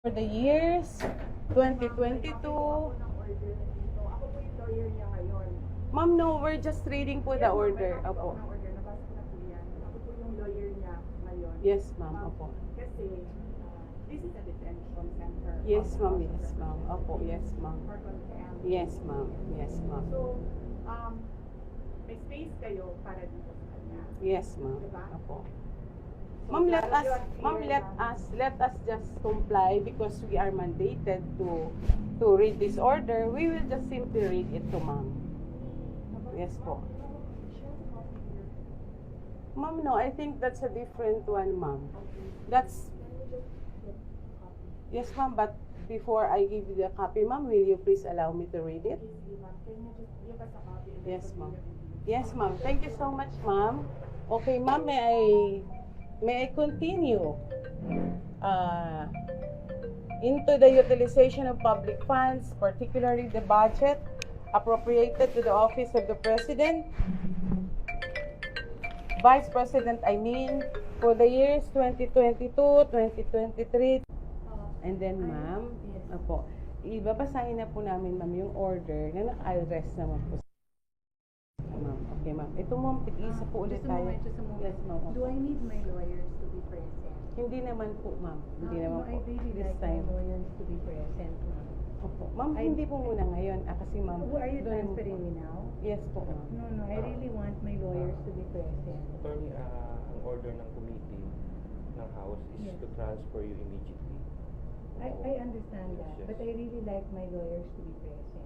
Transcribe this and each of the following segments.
For the years 2022. Ako po yung lawyer niya ngayon. Ma'am, no, we're just reading po the order. Opo. Ng order, nabasa ko na po yan. Ako po yung lawyer niya ngayon. Yes, ma'am. Opo. Kasi, this is a detention center. Yes, ma'am. Yes, ma'am. Opo. Yes, ma'am. For contempt. Yes, ma'am. Yes, ma'am. So, may space kayo para dito sa kanya. Yes, ma'am. Diba? Opo. Ma'am, let us just comply because we are mandated to read this order. We will just simply read it to ma'am. Yes po. Ma'am, no, I think that's a different one, ma'am. That's yes, ma'am. But before I give you the copy, ma'am, will you please allow me to read it? Yes, ma'am. Yes, ma'am. Thank you so much, ma'am. Okay, ma'am, may I continue into the utilization of public funds, particularly the budget appropriated to the office of the President, Vice President, for the years 2022, 2023. And then, ma'am, opo, ibabasahin na po namin, ma'am, yung order na naka-address naman po. Ma'am, okay, ma'am. Ito, ma'am, tig-isa po ulit tayo. Just a moment. Yes, ma'am. Do I need my lawyers to be present? Hindi naman po, ma'am. Hindi naman po. I really This like time. my lawyers to be present, ma'am. Opo. Ma'am, hindi po muna ngayon. Kasi, ma'am. Who are you doon- transferring me now? Yes po, ma'am. No, I really want my lawyers to be present. Attorney, ang order ng committee ng House is Yes. to transfer you immediately. I understand that, Yes, yes. but I really like my lawyers to be present.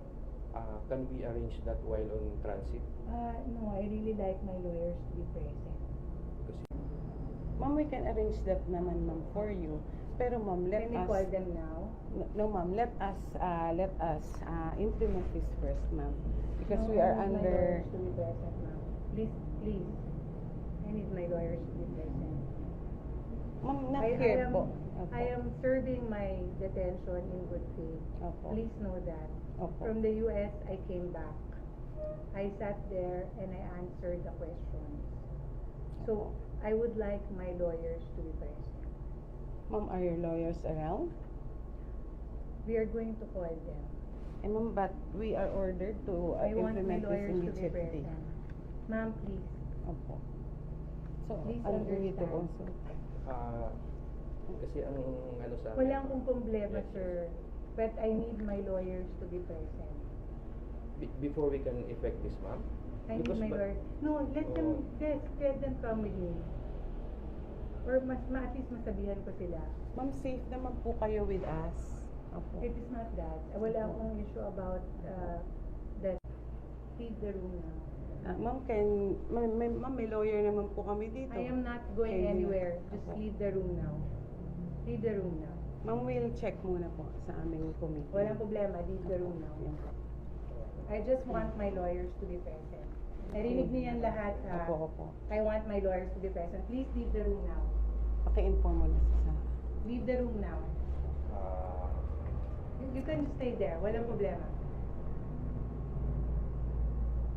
Can we arrange that while on transit? No, I really like my lawyers to be present. Kasi Ma'am, we can arrange that naman, ma'am, for you. Pero, ma'am, let Can we us... call them now? No, ma'am. Let us implement this first, ma'am. Because No, we are I need my under... lawyers to be present, ma'am. Please. I need my lawyers to be present. Ma'am, not I here am- po. Opo. I am serving my detention in good faith. Opo. Please know that. Opo. From the US, I came back. I sat there and I answered the questions. So, I would like my lawyers to be present. Ma'am, are your lawyers around? We are going to call them. Ma'am, but we are ordered to I want my implement this lawyers to be immediately. present. Ma'am, please. Opo. So, Please I need to understand. also... kasi ang ano sa Wala akong problema, Yes, yes. sir. But I need my lawyers to be present. Before we can effect this, ma'am? I need Because my but- lawyers. No, let them come with me. Or at least masabihan ko sila. Ma'am, safe naman po kayo with us. Opo. It is not that. Wala akong issue about that. Leave the room now. Ma'am, ma'am, may lawyer naman po kami dito. I am not going Okay, anywhere. Just okay. leave the room now. Leave the room now. Ma'am, we'll check muna po sa aming committee. Walang problema. Leave the room now. Yan. I just want my lawyers to be present. Narinig niyan lahat, ha? Opo, opo. I want my lawyers to be present. Please leave the room now. Paki-inform mo na sa... Leave the room now. You can stay there. Walang problema.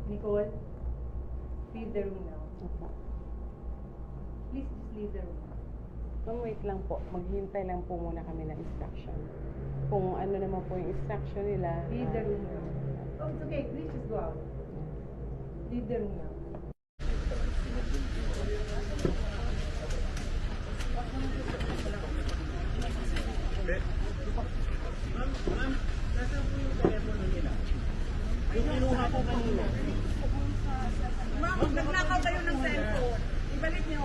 Nicole, leave the room now. Opo. Please just leave the room now. Ma'am, wait lang po. Maghintay lang po muna kami ng instruction. Kung ano naman po yung instruction nila. Leave the room now. Oh, it's okay. Please just go out. Leave the room now. Ma'am, nagnakaw kayo ng cellphone. Ibalik niyo.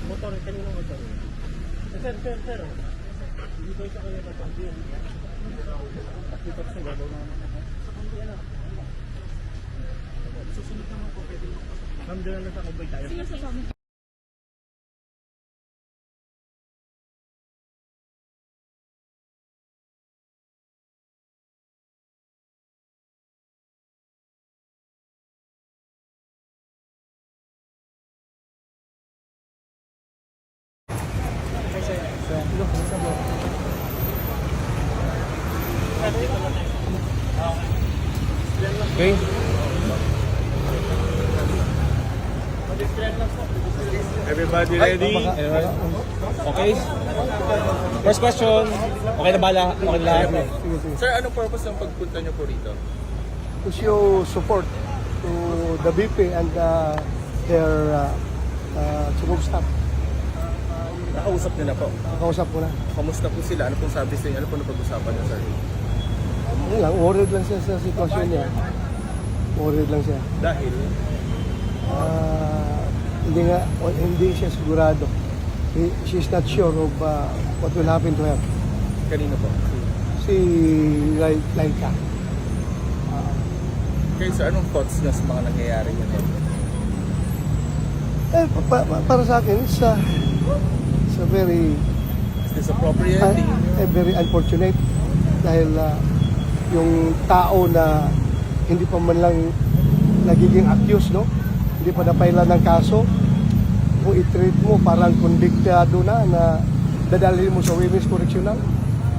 Motor, kanino motor? Sir. Hindi ko sa kanya motor. Dito sa gabaw na. Susunod naman po pwede. Ma'am, doon na sa kubay tayo. Sir, dito lang tayo. Okay? Everybody ready? Okay? First question. Okay na bala? Okay na lahat? Sir, anong purpose ng pagpunta niyo po rito? To show support to the BP and their support staff. Nakausap niyo na po. Nakausap ko na. Kamusta po sila? Ano pong sabi sa inyo? Ano pong napag-usapan niyo, sir? Ano lang, worried lang siya sa sitwasyon niya. Worried lang siya. Dahil, Hindi siya sigurado. She's not sure of what will happen to her. kanino po? Si Laika. Kayo, sir, anong thoughts niyo sa mga nangyayari niyo? Para sa akin, it's a very Is this appropriate? Tingin niyo? very unfortunate dahil yung tao na hindi pa man lang nagiging accused, no? Hindi pa napailan ng kaso, kung i-treat mo parang convictado na dadalhin mo sa Women's Correctional.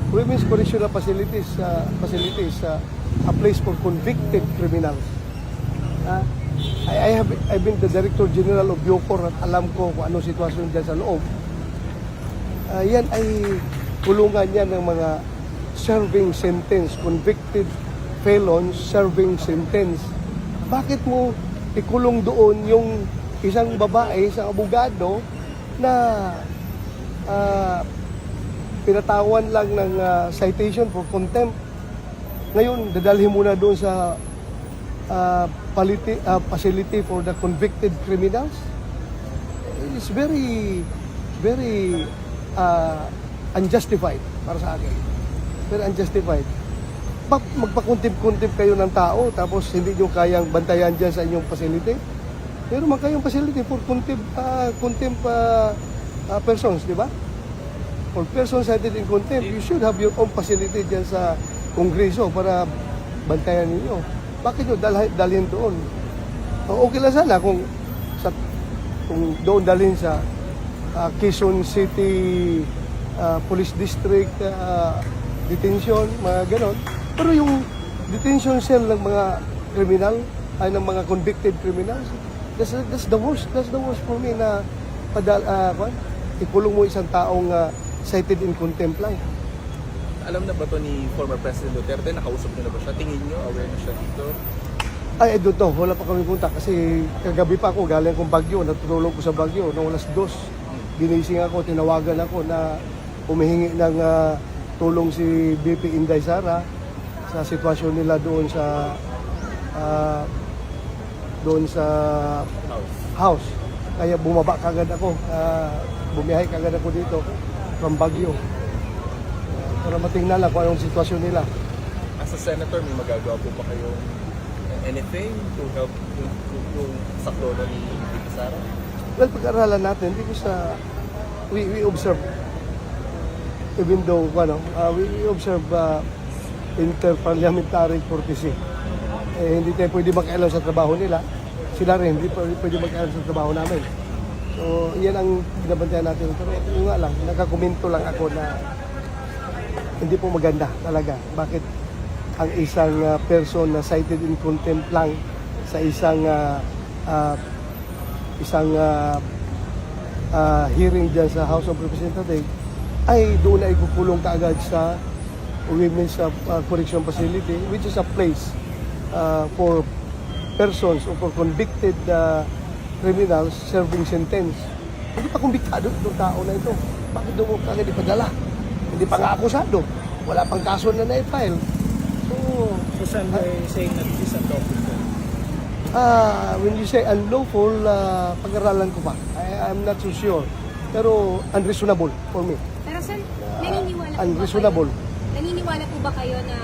Women's Correctional facilities a place for convicted criminals. I've been the Director General of Biocor at alam ko kung anong sitwasyon dyan sa loob. Yan ay kulungan yan ng mga serving sentence, convicted felons serving sentence. Bakit mo ikulong doon yung isang babae, isang abogado na pinatawan lang ng citation for contempt? Ngayon, dadalhin mo na doon sa facility for the convicted criminals. It's very, very unjustified para sa akin. Very unjustified. Magpakuntip-kuntip kayo ng tao tapos hindi nyo kayang bantayan dyan sa inyong facility. Meron man kayong facility for contempt persons, di ba? For persons cited in contempt, you should have your own facility dyan sa Kongreso para bantayan ninyo. Bakit nyo dalhin doon? Okay lang sana kung doon dalhin sa Quezon City Police District detention, mga ganon. Pero yung detention cell ng mga criminal, ay ng mga convicted criminals, that's the worst. That's the worst for me na ikulong mo isang taong cited in contempt lang. Alam na ba to ni former President Duterte? Nakausap niyo na ba siya? Tingin niyo, aware na siya dito? I don't know. Wala pa kami punta kasi kagabi pa ako, galing kong Baguio, natutulog ko sa Baguio noong alas 2. Ginising ako, tinawagan ako na humihingi ng tulong si BP Inday Sara sa sitwasyon nila doon sa house. Kaya bumaba kagad ako, bumiyahe kagad ako dito from Baguio. Para matingnan lang kung anong sitwasyon nila. As a senator, may magagawa po ba kayo anything to help yung saklono ni BP Sara? Well, pag-aralan natin because we observe, even though we observe interparliamentary courtesy. Hindi tayo pwede makialam sa trabaho nila. Sila rin hindi pwede makialam sa trabaho namin. So, yan ang binabantayan natin. Pero yung nga lang, nakakomento lang ako na hindi po maganda talaga. Bakit ang isang person na cited in contempt lang sa isang hearing dyan sa House of Representatives ay doon na ikukulong kaagad sa Women's Correction Facility, which is a place for persons or for convicted criminals serving sentence. Hindi pa kumbiktado itong tao na ito. Bakit doon mo kagad ipadala? Hindi pa nga akusado. Wala pang kaso na na-file. So saan ba saying that this is unlawful? When you say unlawful, pag-aralan ko pa. I'm not so sure. Pero unreasonable for me. Pero sir, naniniwala Unreasonable. po ba kayo na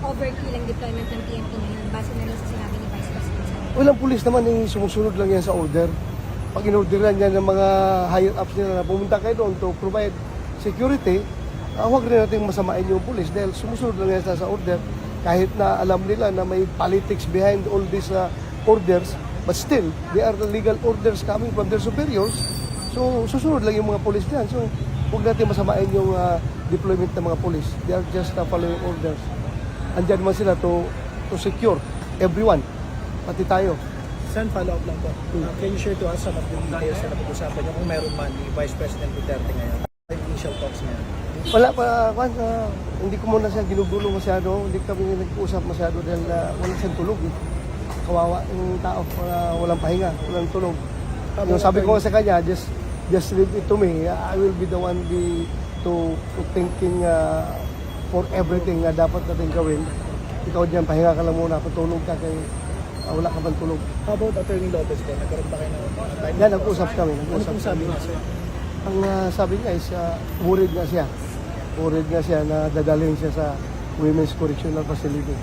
overkill ang deployment ng PNP ngayon base na lang sa sinabi ni Vice President? Walang pulis naman, sumusunod lang yan sa order. Pag inorderan yan ng mga higher ups nila na pumunta kayo doon to provide security, huwag rin natin masamain yung pulis dahil sumusunod lang yan sa order. Kahit na alam nila na may politics behind all these orders, but still, they are the legal orders coming from their superiors. So, susunod lang yung mga pulis dyan. So, huwag natin masamain yung deployment ng mga police. They are just following orders. Andyan man sila to secure everyone, pati tayo. Sen, follow up lang po. Can you share to us some of the details na napag-usapan niyo kung meron man ni Vice President Duterte ngayon? Yung initial talks niya. Wala pa, hindi ko muna siya ginugulo masyado, hindi kami nag-uusap masyado dahil wala siyang tulog. Kawawa yung tao, walang pahinga, walang tulog. Yung sabi ko sa kanya, just leave it to me. I will be the one to thinking for everything na dapat natin gawin. Ikaw dyan, pahinga ka lang muna, patulog ka kay wala ka bang tulog. How about Attorney Lopez po? Nagkaroon ba kayo ng time? Yan, nag-usap kami. Ano pong sabi niya, sir? Ang sabi niya is, worried nga siya. Worried nga siya na dadalhin siya sa Women's Correctional Facility.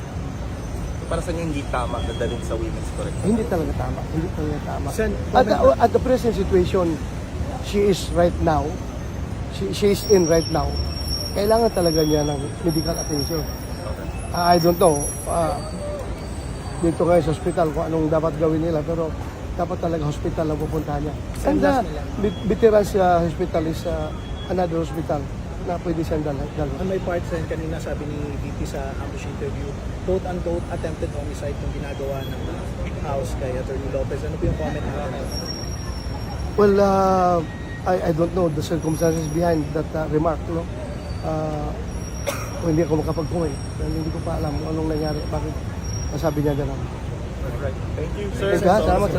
Para sa inyo hindi tama dadalhin sa women's correctional? Hindi talaga tama. Hindi talaga tama. Sen, At the present situation, she is right now, she is in right now, kailangan talaga niya ng medical attention. I don't know, dito ngayon sa hospital kung anong dapat gawin nila, pero dapat talaga hospital ang pupuntahan niya. And veterans hospital is another hospital na pwede siyang dalhin. on my part, Sen, kanina sabi ni VP sa ambush interview, quote-unquote attempted homicide yung ginagawa ng house kay Attorney Lopez. Ano po yung comment niya? Well, I don't know the circumstances behind that remark, no? Hindi ako makapag-comment. Hindi ko pa alam kung anong nangyari, bakit nasabi niya gano'n. Alright. Thank you, sir. Salamat.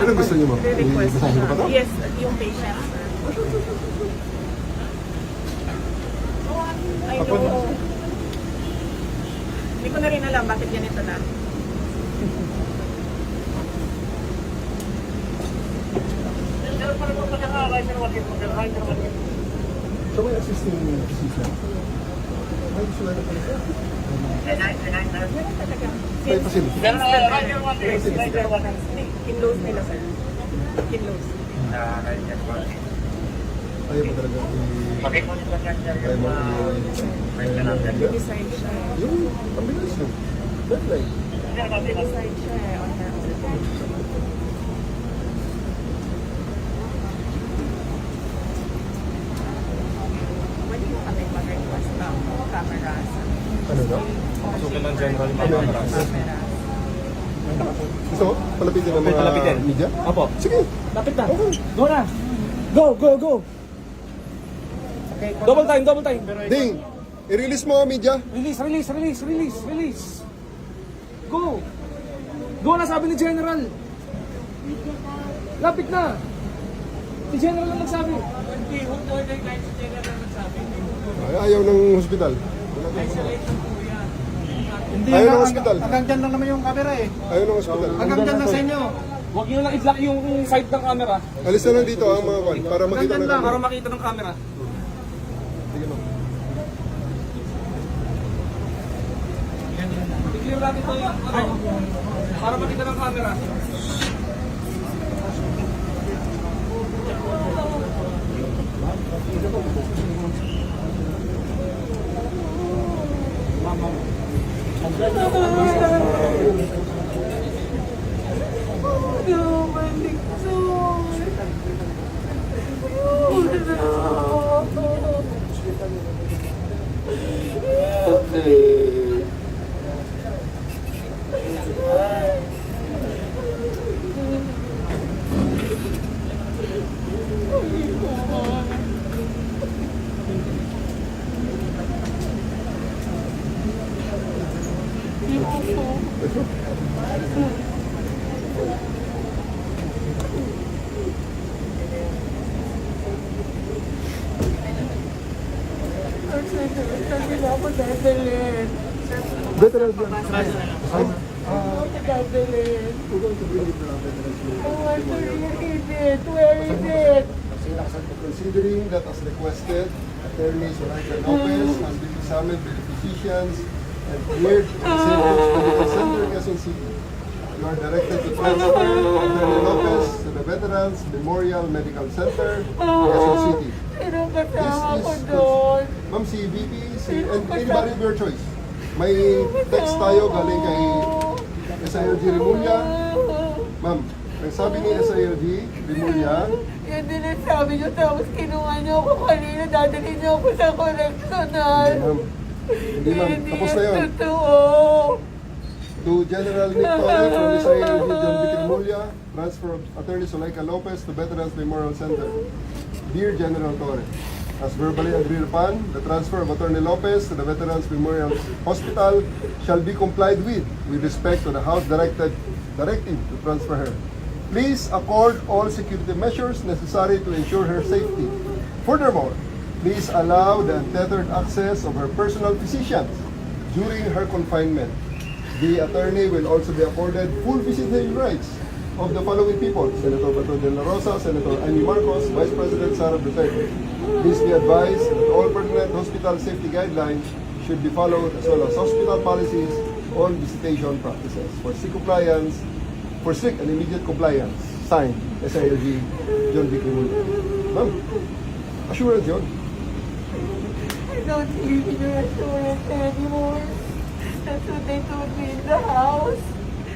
Ano gusto niyo mo? Basahin ko pa to? Yes, yung patient. Ay, no. Hindi ko na rin alam bakit ganito na. So may assisting physician? May gusto lang na pala siya? May facility? Kinlose nila, sir. Kinlose. Ayaw mo talaga ayaw mo Decide siya. yung ambulance yun. That line. Decide siya on her own. Pwede mo kami mag-request ng cameras. Ano no? Pasukin ng general yung mga cameras. Cameras. Gusto mo? Palapitin ng mga Palapitin. media? Opo. Sige. Lapit na. Go na. Go. Double time. Ding! I-release mo ang media. Release. Go. Go na, sabi ni General. Lapit na. Si General lang nagsabi. Ayaw ng hospital. Ayaw ng hospital. Hanggang dyan lang naman yung camera eh. Ayaw ng hospital. Hanggang dyan lang sa inyo. Huwag nyo lang i-block yung side ng camera. Alis na lang dito ang mga kwan para makita ng Para makita ng camera. Sige mo. I-clear natin ito yung para makita ng camera. Veteran yan. Where is it? Considering that as requested, attorneys Veronica Lopez has been examined by the physicians and cleared in the St. Luke's Medical Center, Quezon City, you are directed to transfer Attorney Lopez to the Veterans Memorial Medical Center, Quezon City. Ma'am, si VP, and anybody of your choice. May text tayo galing kay SILG Rimulya. Ma'am, ang sabi ni SILG Rimulya, Yan din ang sabi niyo, tapos kinuha niyo ako kanina, dadalhin niyo ako sa correctional. hindi ma'am, tapos na yun. Totoo. To General Nick Torre from the SILG John B. Rimulya, transfer of Attorney Zuleika Lopez to Veterans Memorial Center. Dear General Torre, as verbally agreed upon, the transfer of Attorney Lopez to the Veterans Memorial Hospital shall be complied with respect to the House directive to transfer her. Please accord all security measures necessary to ensure her safety. Furthermore, please allow the untethered access of her personal physicians during her confinement. The attorney will also be accorded full visitation rights of the following people: Senator Bato de la Rosa, Senator Amy Marcos, Vice President Sara Duterte. Please be advised that all pertinent hospital safety guidelines should be followed, as well as hospital policies on visitation practices. For strict and immediate compliance, signed, SILG John B. Rimulya. Ma'am, assurance yun. I don't believe in your assurance anymore. That's what they told me in the house.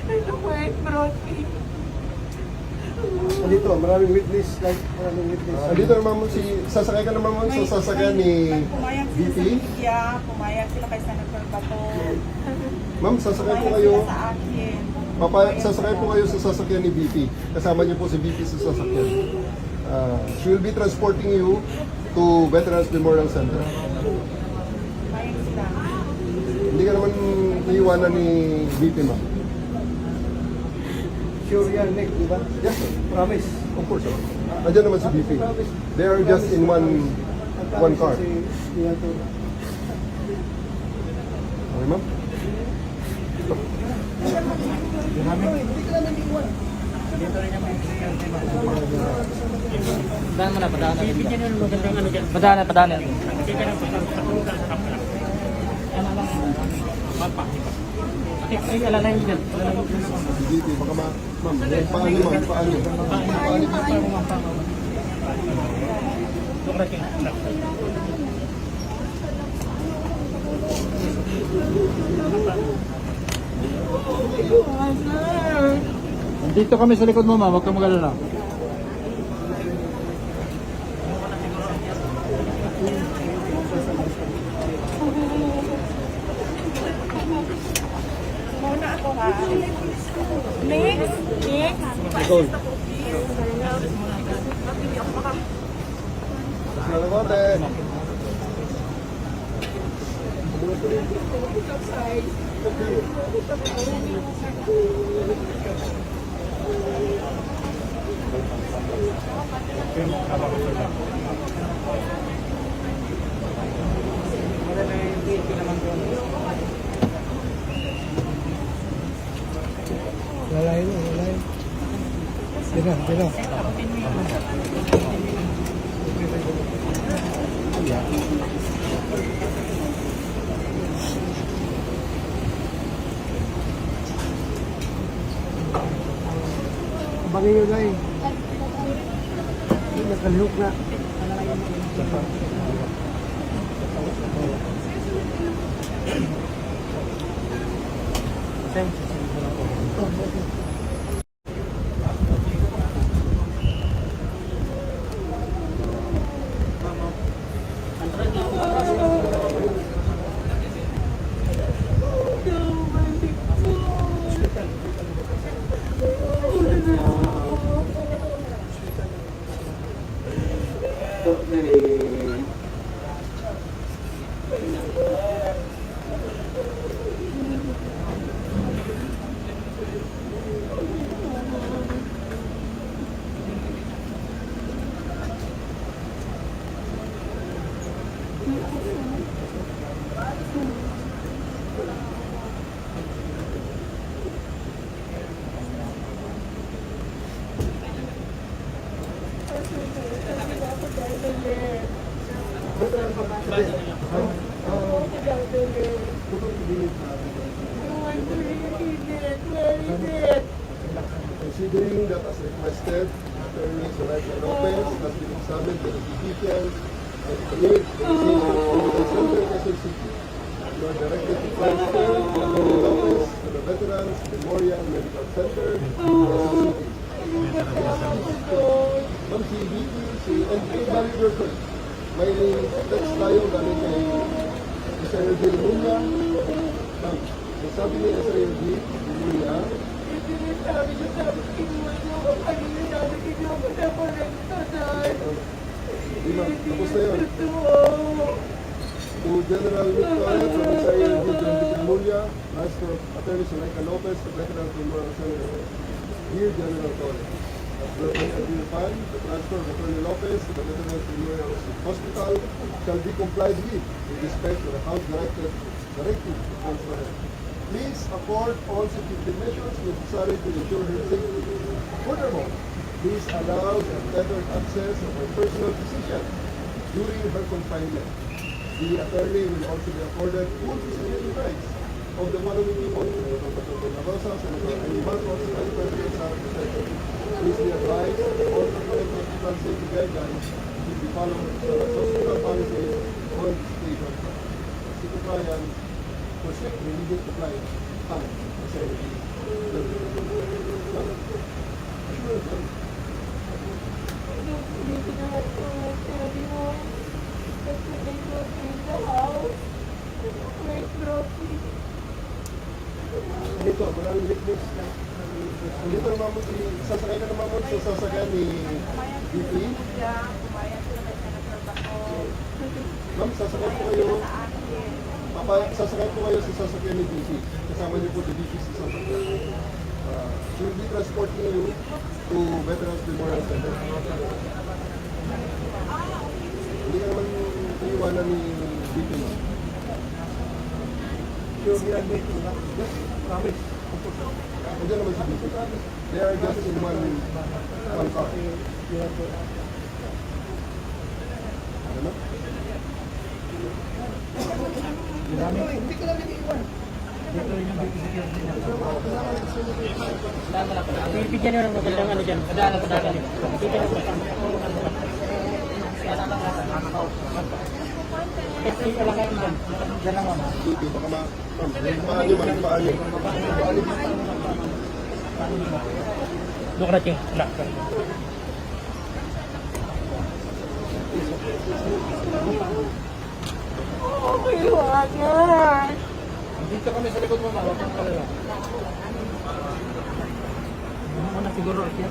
And look where it brought me. Andito, maraming witness. Andito naman sasakay ka naman mo sa sasakyan ni Pumayag sila VP. sa media, pumayag sila kay Senator Bato. Ma'am, sasakay po Pumayag kayo. sila sa akin. Sasakay po kayo sa sasakyan ni VP. Kasama niyo po si VP sa sasakyan. She will be transporting you to Veterans Memorial Center. Pumayag sila. Hindi ka naman iiwanan ni VP, ma'am. Sure yan, Nick, di ba? Yes, sir. Promise. Of course, sir. Nandiyan naman si VP. They are just in one car. Okay, ma'am? Padaanan. VP, baka ma'am, paano ma'am? Dito kami sa likod mo, ma'am. Huwag kang mag-alala. Muna ako ha. Next. Nicole. Salamat eh. Wala yun. Dito. Bangin nyo na eh. Nakalihok na. Considering that as requested, Attorney Zoraida Lopez has been examined by the physician and cleared the Medical Center Quezon City. You are directed to transfer Attorney Lopez to the Veterans Memorial Medical Center, Quezon City. Ma'am, si Vicky, si NK Valider, may text tayo galing kay Sir Eugene Luna. Ma'am, sabi ni Sir Eugene Luna, tapos na yun. To General Victoria from Israel, Region Victoria, Master Attorney Zoraida Lopez, the Veteran Memorial Center. Dear General Torres, as the fund, the transfer of Attorney Lopez to the Veterans Memorial Hospital shall be complied with respect to the House Directive to transfer her. Please accord all security measures necessary to ensure her safety. Furthermore, please allow the untethered access of her personal physician during her confinement. The attorney will also be accorded full visibility rights of the following people: Senator Patricio Narosa, Senator Amy Marcos, Vice President Sara Duterte. Please be advised that all proposed hospital safety guidelines should be followed as well as hospital policies on the state of the compliance for strict religious compliance and facility. Dito, maraming witness. Dito naman mo, sasakay ka naman mo sa sasakyan ni BP. Ma'am, sasakay po kayo. Sasakay po kayo sa sasakyan ni BP. Kasama niyo po si BP sa sasakyan. She will be transporting you to Veterans Memorial Center. Hindi ka naman iiwanan ni BP. Sure, we are making that. Yes, promise. Nandiyan naman si BP. They are just in one car. Ano na? Hindi ka namin iiwan. Bibigyan nyo ng magandang ano dyan. Padala. Diyan lang, ma'am. Baka paano. Doon ka na, Ching. Okay, wagan. Dito kami sa likod mo, ma'am. Huwag kang kalala. Muna siguro, siya.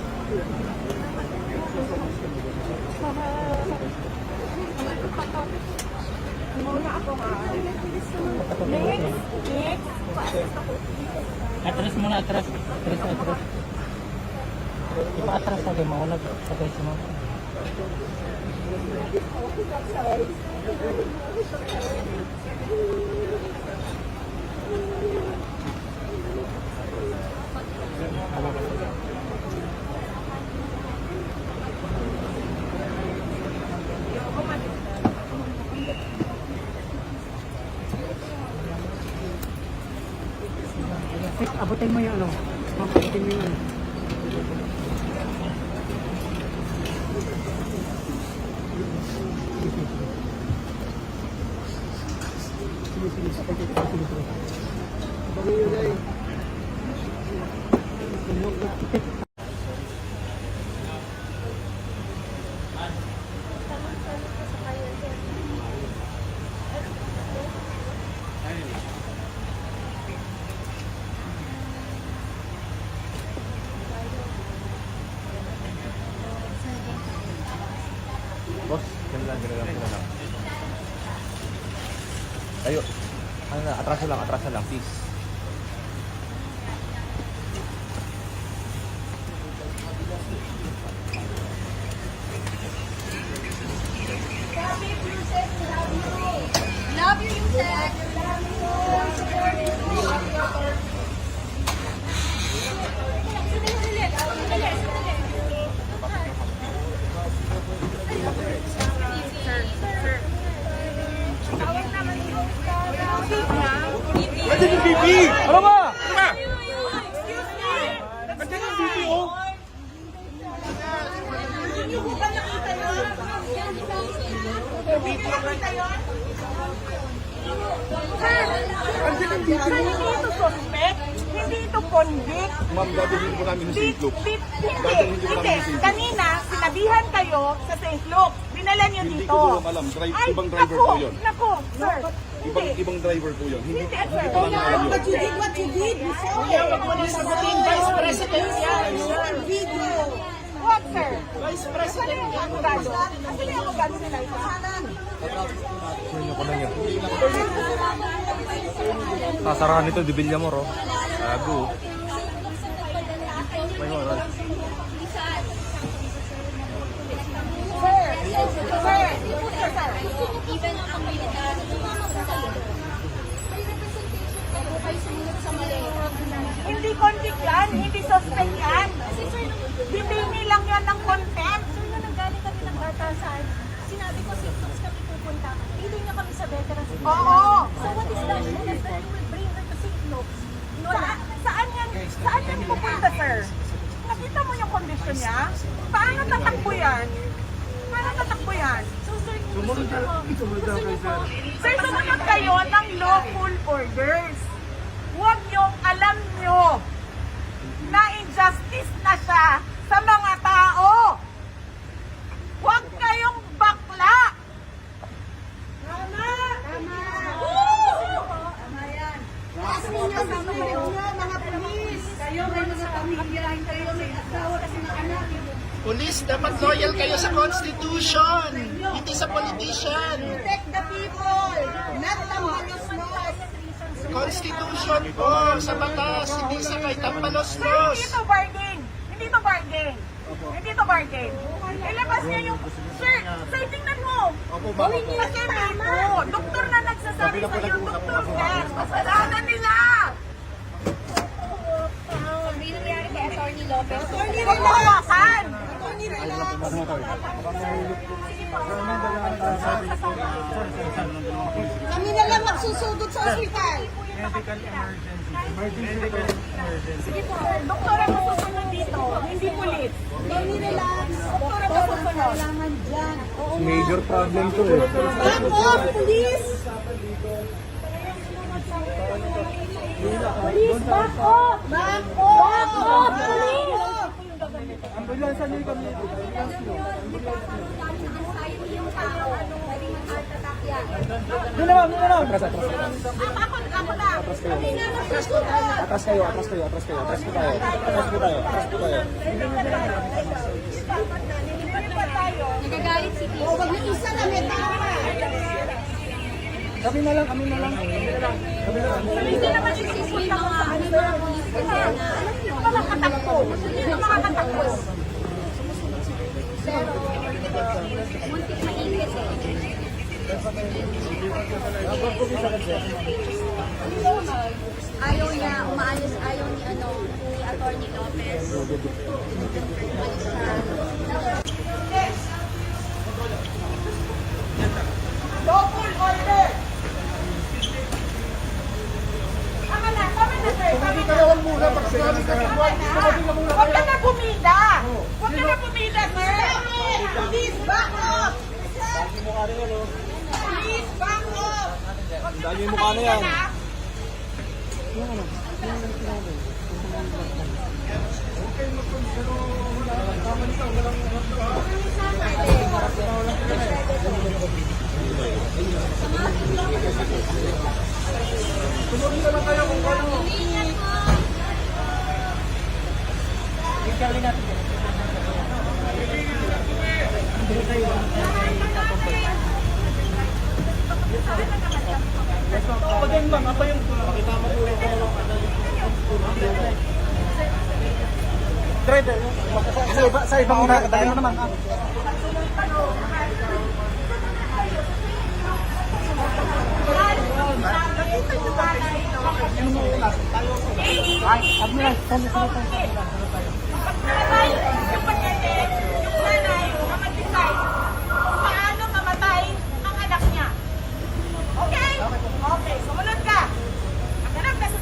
Atras muna, atras. Atras. Ipa-atras sabi mo, wala sabay si mo. Abutin mo yung ano. Abutin mo yung ano. Boss, ganun lang. Ayo. Ano na, atras na lang, please. Love you, Yusek. Sir. VP! Ano ba? Ano ba? Andiyan ang VP, oh! Hindi ito suspect, hindi ito convict. Ma'am, dadalhin po namin sa St. Luke. Hindi. Kanina, sinabihan kayo sa St. Luke. Dinala niyo Hindi dito. ko po alam. Ibang driver po yun. Naku, sir. Ibang driver po yun. Hindi Hindi, sir. ko lang alam yun. What you did before. Huwag mo na sagutin, Vice President yan. Video. Huwag, sir. Vice President yan. Abogado. Kasi may abogado nila ito. Sasarahan nito, di Villamor, oh. Gago. May moral. Even ang militar, kayo sumunod sa mali. Hindi convict yan, hindi suspect yan. Bibini lang yan ng contempt. Sir, nung nanggaling kami ng batasan, sinabi ko, St. kami pupunta. Hindi niya kami sa veterans. Oo. So what is that? That you will bring her to St. Luke's. Saan yan pupunta, sir? Nakita mo yung kondisyon niya? Paano tatakbo yan? Paano tatakbo yan? So sir, gusto niyo po. Sir, sumunod kayo ng lawful orders. Huwag yung alam nyo na injustice na siya sa mga tao. Huwag kayong bakla. Tama! Tama! Tama yan. Taas ninyo sa mga pulis. Kayo may mga pamilya, kayo may asawa kasi mga anak. Police, dapat loyal kayo sa Constitution, hindi sa politician. Protect the people, not the malos-los. Constitution po, sa batas, hindi sa kay Sir, tampalos-los. hindi to bargain. Hindi to bargain. Hindi to bargain. Ilabas niyo yung... Sir, tingnan mo. Gawin niyo kasi mo. Doktor na nagsasabi sa iyo, doktor yan. Kasalanan nila. May nangyari kay Atty. Lopez. Huwag mo hawakan. Kami na lang magsusugod sa ospital. Sige po, doktor ang masusunod dito. Hindi pulis. Kami relax. Doktor ang masusunod. Kailangan dyan. Major problem to, eh. Back off, police! Police, back off! Back off! Back off, police! Ambulansa niyo kami. Doon na, ma'am, doon na. Atras, Ako na. Atras kayo, atras po tayo. Atras po tayo. Nililipat tayo. Nagagalit si Tito. Huwag niyo isa na may tama. Kami na lang. Hindi naman isipunta ko sa ano. Kasi hindi ko makakatakbo. Hindi ko makakatakbo. Pero, muntik mainit eh. Ayaw niya, umaalis, ayaw ni Atty. Lopez. Umalis siya. Lawful order. Tama na, sir. Huwag ka na bumida. Huwag ka na bumida, sir. Please back off. Please back off. Dahil yung mukha na yan. Driver, sa ibang dali mo naman. Paano mamatay ang anak niya? Okay? Okay, sumunod ka. Ang anak na sa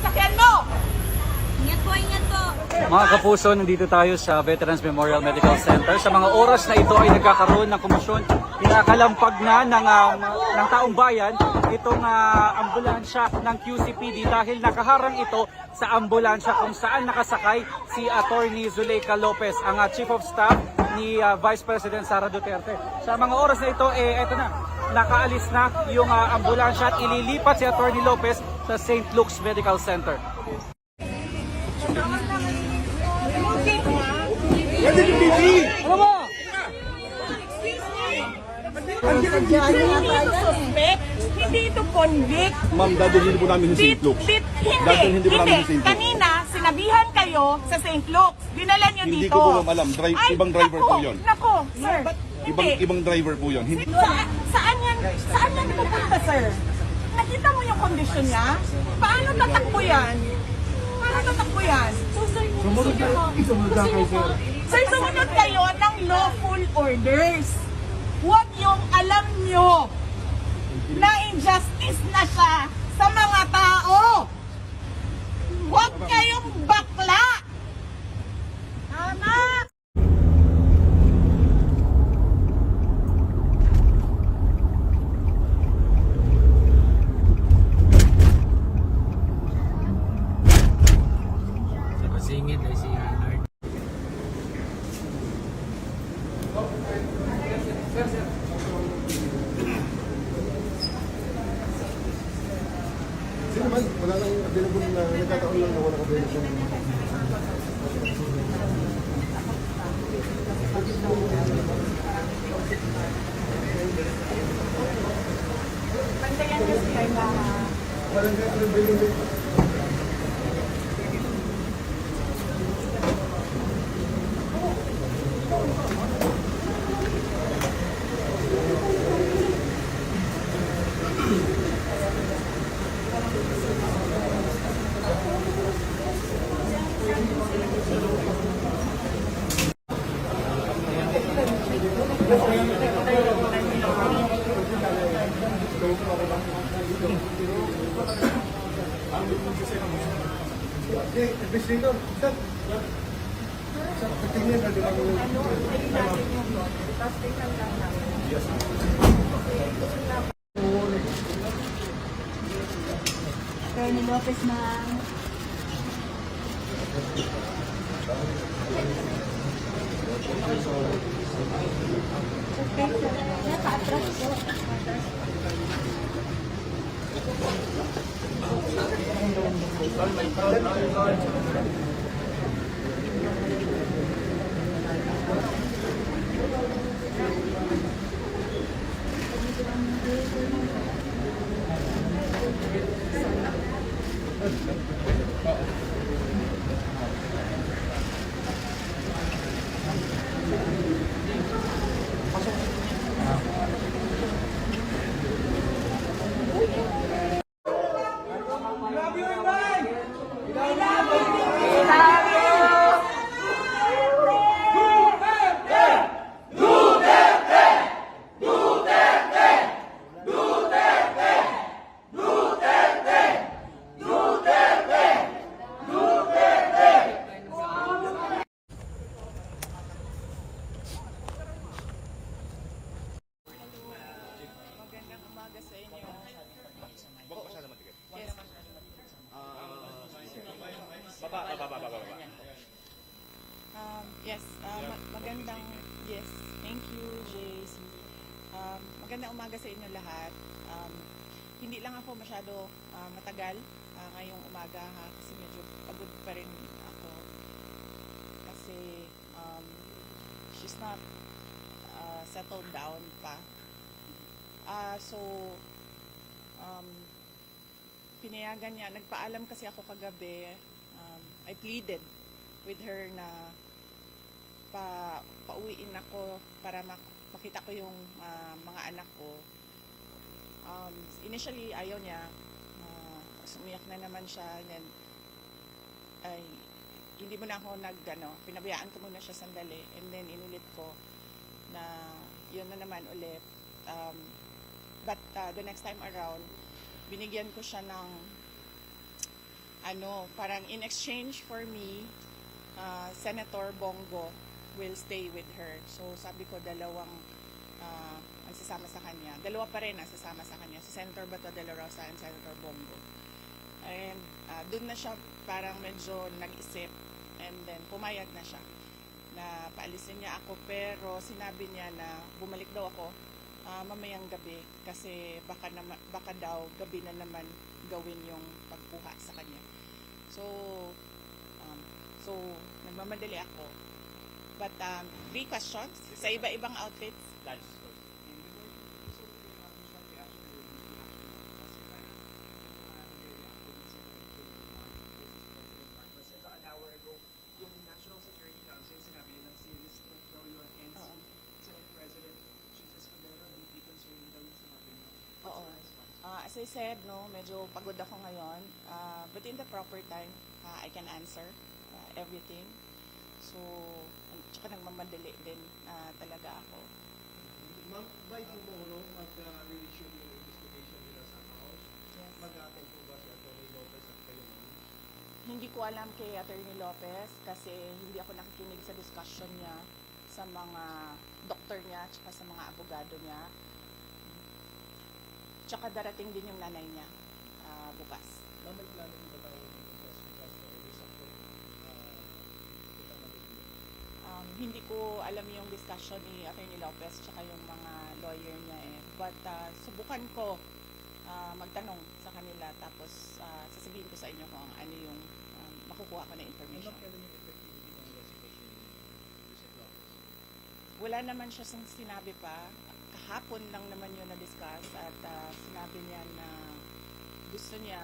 Mga kapuso, nandito tayo sa Veterans Memorial Medical Center. Sa mga oras na ito ay nagkakaroon ng komosyon. Kinakalampag na ng taong bayan itong ambulansya ng QCPD dahil nakaharang ito sa ambulansya kung saan nakasakay si Attorney Zuleika Lopez, ang Chief of Staff ni Vice President Sara Duterte. Sa mga oras na ito, eto na, nakaalis na yung ambulansya at ililipat si Attorney Lopez sa St. Luke's Medical Center. Suspect, hindi ito convict. Ma'am, dadalhin po namin sa St. Luke's. Hindi. Kanina, sinabihan kayo sa St. Luke's. Dinala nyo Hindi dito. ko po alam. Ibang driver po yun. Nako, sir. Hindi. Ibang driver po yun. Saan yan pupunta, sir? Nakita mo yung kondisyon niya? Paano tatakbo yan? Sir, sumunod kayo ng lawful orders. Huwag yung alam nyo na injustice na siya sa mga tao. Huwag kayong bakla. Tama. Sino man? Wala lang available na nagkataon lang na wala available. Bantayan nyo sila na Walang available. Okay, investigator. Stop. Tingnan na din ako. Attorney Lopez na yes, thank you, JC. Magandang umaga sa inyo lahat. Hindi lang ako masyado matagal ngayong umaga kasi medyo pagod pa rin ako. Kasi she's not settled down pa. Pinayagan niya, nagpaalam kasi ako kagabi. I pleaded with her na pauwiin ako para makita ko yung mga anak ko. Initially, ayaw niya. Umiyak na naman siya. Then, hindi mo na ako pinabayaan ko muna siya sandali. And then, inulit ko na yun na naman ulit. But the next time around, binigyan ko siya ng parang in exchange for me Senator Bongo will stay with her. So sabi ko dalawang ang sasama sa kanya. Dalawa pa rin ang sasama sa kanya. Si Senator Bato de la Rosa and Senator Bongo. And doon na siya parang medyo nag-isip and then pumayag na siya na paalisin niya ako, pero sinabi niya na bumalik daw ako mamayang gabi kasi baka daw gabi na naman gawin yung pagkuha sa kanya. So nagmamadali ako. But 3 questions sa iba-ibang outfits. That's Oo. As I said, no, medyo pagod ako ngayon. But in the proper time, I can answer everything. So, tsaka nagmamadali din talaga ako. Ma'am, by tomorrow, mag-release yung investigation nila sa house. Yes. Mag-attend po ba si Atty. Lopez at kayo, ma'am? Hindi ko alam kay Attorney Lopez kasi hindi ako nakikinig sa discussion niya sa mga doktor niya tsaka sa mga abogado niya. Tsaka darating din yung nanay niya bukas. Ma'am, may plano po ba tayo mag-press because recently, Hindi ko alam yung discussion ni Attorney Lopez tsaka yung mga lawyer niya eh. But subukan ko magtanong sa kanila tapos sasabihin ko sa inyo kung ano yung makukuha ko na information. kailan yung effectivity ng resignation ni Vice Lopez? Wala naman siya sinabi pa. Kahapon lang naman yun na-discuss at sinabi niya na gusto niya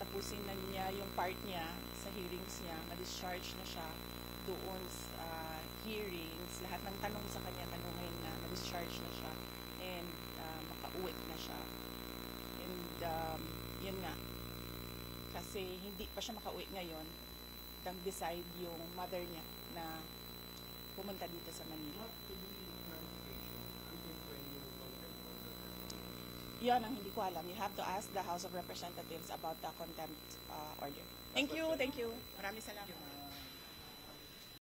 tapusin na niya yung part niya sa hearings niya, na-discharge na siya doon sa hearings, lahat ng tanong sa kanya tanungin na na-discharge na siya and makauwi na siya. And yun nga, kasi hindi pa siya makauwi ngayon, nag-decide yung mother niya na pumunta dito sa Manila. Yan ang hindi ko alam. You have to ask the House of Representatives about the contempt order. Thank you. Maraming salamat.